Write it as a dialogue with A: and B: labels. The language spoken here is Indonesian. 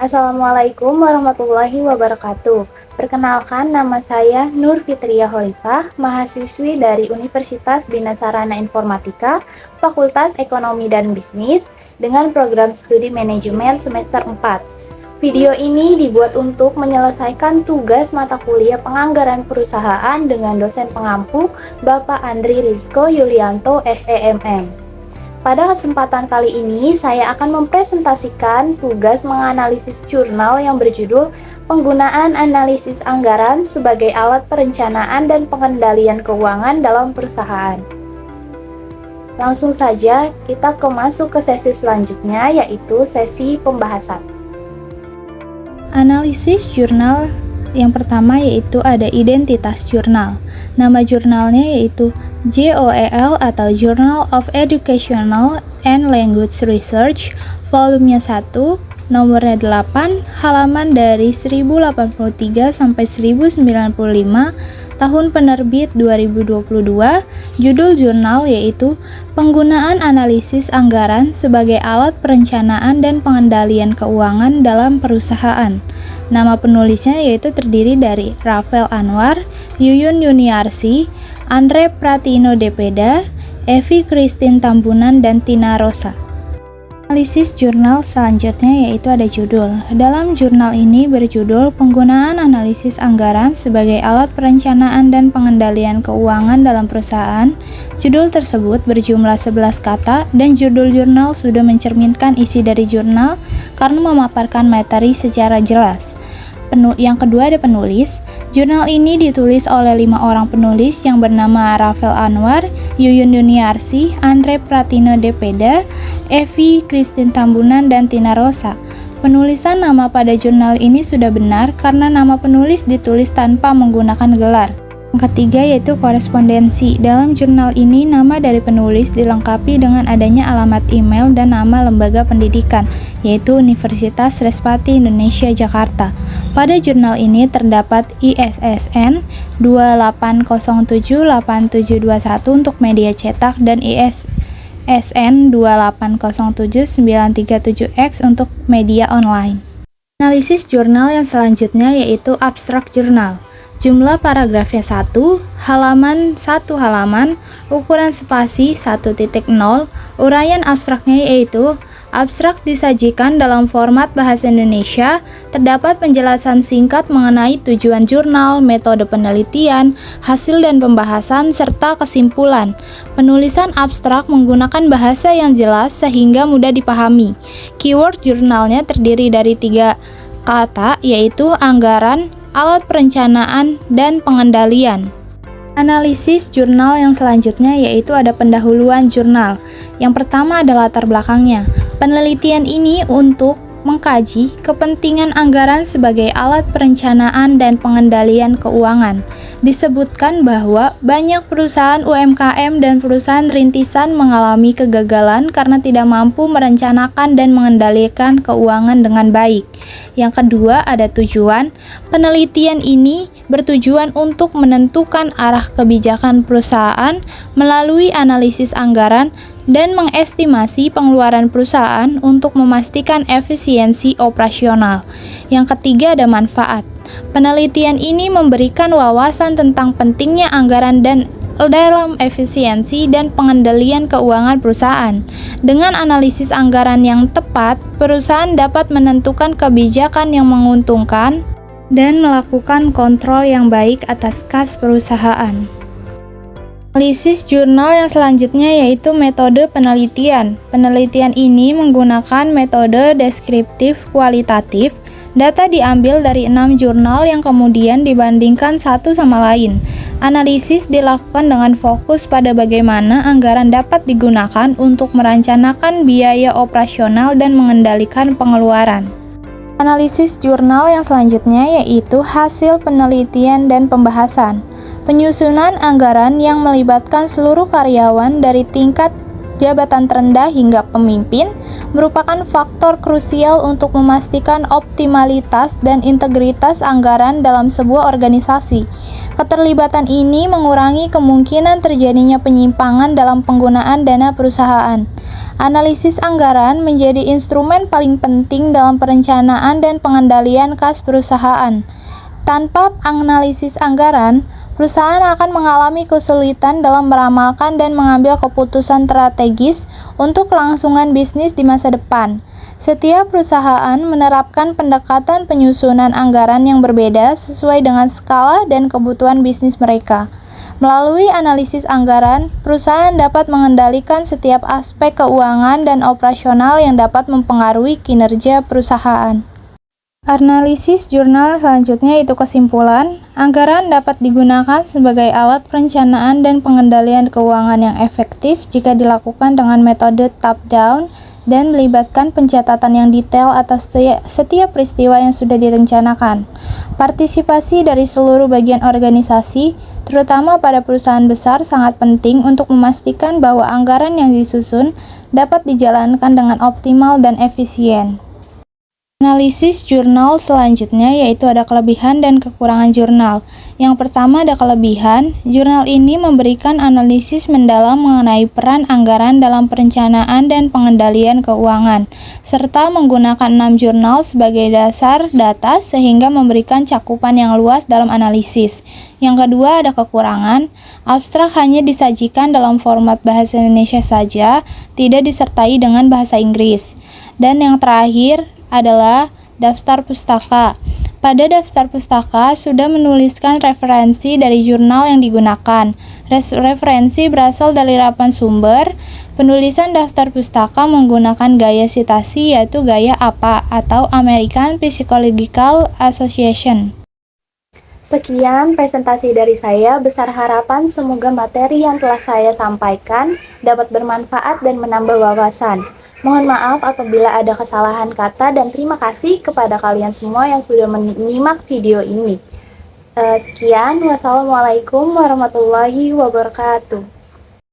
A: Assalamualaikum warahmatullahi wabarakatuh. Perkenalkan, nama saya Nur Fitria Holifah, mahasiswi dari Universitas Bina Sarana Informatika, Fakultas Ekonomi dan Bisnis, dengan program studi manajemen semester 4. Video ini dibuat untuk menyelesaikan tugas mata kuliah penganggaran perusahaan dengan dosen pengampu Bapak Andri Rizko Yulianto, SEMM. Pada kesempatan kali ini, saya akan mempresentasikan tugas menganalisis jurnal yang berjudul Penggunaan Analisis Anggaran sebagai Alat Perencanaan dan Pengendalian Keuangan dalam Perusahaan. Langsung saja kita masuk ke sesi selanjutnya, yaitu sesi pembahasan.
B: Analisis jurnal yang pertama yaitu ada identitas jurnal. Nama jurnalnya yaitu JOEL atau Journal of Educational and Language Research, volumenya 1, nomornya 8, halaman dari 1083 sampai 1095, tahun penerbit 2022. Judul jurnal yaitu Penggunaan Analisis Anggaran sebagai Alat Perencanaan dan Pengendalian Keuangan dalam Perusahaan. Nama penulisnya yaitu terdiri dari Rafael Anwar, Yuyun Yuniarsi, Andre Pratino Depeda, Evi Christine Tambunan, dan Tina Rosa. Analisis jurnal selanjutnya yaitu ada judul. Dalam jurnal ini berjudul Penggunaan Analisis Anggaran sebagai Alat Perencanaan dan Pengendalian Keuangan dalam Perusahaan. Judul tersebut berjumlah 11 kata dan judul jurnal sudah mencerminkan isi dari jurnal karena memaparkan materi secara jelas. Yang kedua ada penulis. Jurnal ini ditulis oleh 5 orang penulis yang bernama Rafael Anwar, Yuyun Yuniarsi, Andre Pratino Depeda, Evi Christine Tambunan, dan Tina Rosa. Penulisan nama pada jurnal ini sudah benar karena nama penulis ditulis tanpa menggunakan gelar. Yang ketiga yaitu korespondensi. Dalam jurnal ini nama dari penulis dilengkapi dengan adanya alamat email dan nama lembaga pendidikan, yaitu Universitas Respati Indonesia Jakarta. Pada jurnal ini terdapat ISSN 28078721 untuk media cetak dan ISSN 2807937X untuk media online. Analisis jurnal yang selanjutnya yaitu abstrak jurnal. Jumlah paragrafnya 1, halaman 1 halaman, ukuran spasi 1.0, uraian abstraknya yaitu abstrak disajikan dalam format bahasa Indonesia, terdapat penjelasan singkat mengenai tujuan jurnal, metode penelitian, hasil dan pembahasan, serta kesimpulan. Penulisan abstrak menggunakan bahasa yang jelas sehingga mudah dipahami. Keyword jurnalnya terdiri dari 3 kata yaitu anggaran, alat perencanaan, dan pengendalian. Analisis jurnal yang selanjutnya yaitu ada pendahuluan jurnal. Yang pertama adalah latar belakangnya. Penelitian ini untuk mengkaji kepentingan anggaran sebagai alat perencanaan dan pengendalian keuangan. Disebutkan bahwa banyak perusahaan UMKM dan perusahaan rintisan mengalami kegagalan karena tidak mampu merencanakan dan mengendalikan keuangan dengan baik. Yang kedua ada tujuan. Penelitian ini bertujuan untuk menentukan arah kebijakan perusahaan melalui analisis anggaran dan mengestimasi pengeluaran perusahaan untuk memastikan efisiensi operasional. Yang ketiga ada manfaat. Penelitian ini memberikan wawasan tentang pentingnya anggaran dan dalam efisiensi dan pengendalian keuangan perusahaan. Dengan analisis anggaran yang tepat, perusahaan dapat menentukan kebijakan yang menguntungkan dan melakukan kontrol yang baik atas kas perusahaan. Analisis jurnal yang selanjutnya yaitu metode penelitian. Penelitian ini menggunakan metode deskriptif kualitatif. Data diambil dari 6 jurnal yang kemudian dibandingkan satu sama lain. Analisis dilakukan dengan fokus pada bagaimana anggaran dapat digunakan untuk merencanakan biaya operasional dan mengendalikan pengeluaran. Analisis jurnal yang selanjutnya yaitu hasil penelitian dan pembahasan. Penyusunan anggaran yang melibatkan seluruh karyawan dari tingkat jabatan terendah hingga pemimpin, merupakan faktor krusial untuk memastikan optimalitas dan integritas anggaran dalam sebuah organisasi. Keterlibatan ini mengurangi kemungkinan terjadinya penyimpangan dalam penggunaan dana perusahaan. Analisis anggaran menjadi instrumen paling penting dalam perencanaan dan pengendalian kas perusahaan. Tanpa analisis anggaran, perusahaan akan mengalami kesulitan dalam meramalkan dan mengambil keputusan strategis untuk kelangsungan bisnis di masa depan. Setiap perusahaan menerapkan pendekatan penyusunan anggaran yang berbeda sesuai dengan skala dan kebutuhan bisnis mereka. Melalui analisis anggaran, perusahaan dapat mengendalikan setiap aspek keuangan dan operasional yang dapat mempengaruhi kinerja perusahaan. Analisis jurnal selanjutnya itu kesimpulan, anggaran dapat digunakan sebagai alat perencanaan dan pengendalian keuangan yang efektif jika dilakukan dengan metode top-down dan melibatkan pencatatan yang detail atas setiap peristiwa yang sudah direncanakan. Partisipasi dari seluruh bagian organisasi, terutama pada perusahaan besar, sangat penting untuk memastikan bahwa anggaran yang disusun dapat dijalankan dengan optimal dan efisien. Analisis jurnal selanjutnya yaitu ada kelebihan dan kekurangan jurnal. Yang pertama ada kelebihan, jurnal ini memberikan analisis mendalam mengenai peran anggaran dalam perencanaan dan pengendalian keuangan, serta menggunakan 6 jurnal sebagai dasar data sehingga memberikan cakupan yang luas dalam analisis. Yang kedua ada kekurangan, abstrak hanya disajikan dalam format bahasa Indonesia saja, tidak disertai dengan bahasa Inggris. Dan yang terakhir adalah daftar pustaka. Pada daftar pustaka sudah menuliskan referensi dari jurnal yang digunakan. Referensi berasal dari 8 sumber. Penulisan daftar pustaka menggunakan gaya sitasi yaitu gaya APA atau American Psychological Association.
A: Sekian presentasi dari saya, besar harapan semoga materi yang telah saya sampaikan dapat bermanfaat dan menambah wawasan. Mohon maaf apabila ada kesalahan kata dan terima kasih kepada kalian semua yang sudah menyimak video ini. Sekian, wassalamualaikum warahmatullahi wabarakatuh.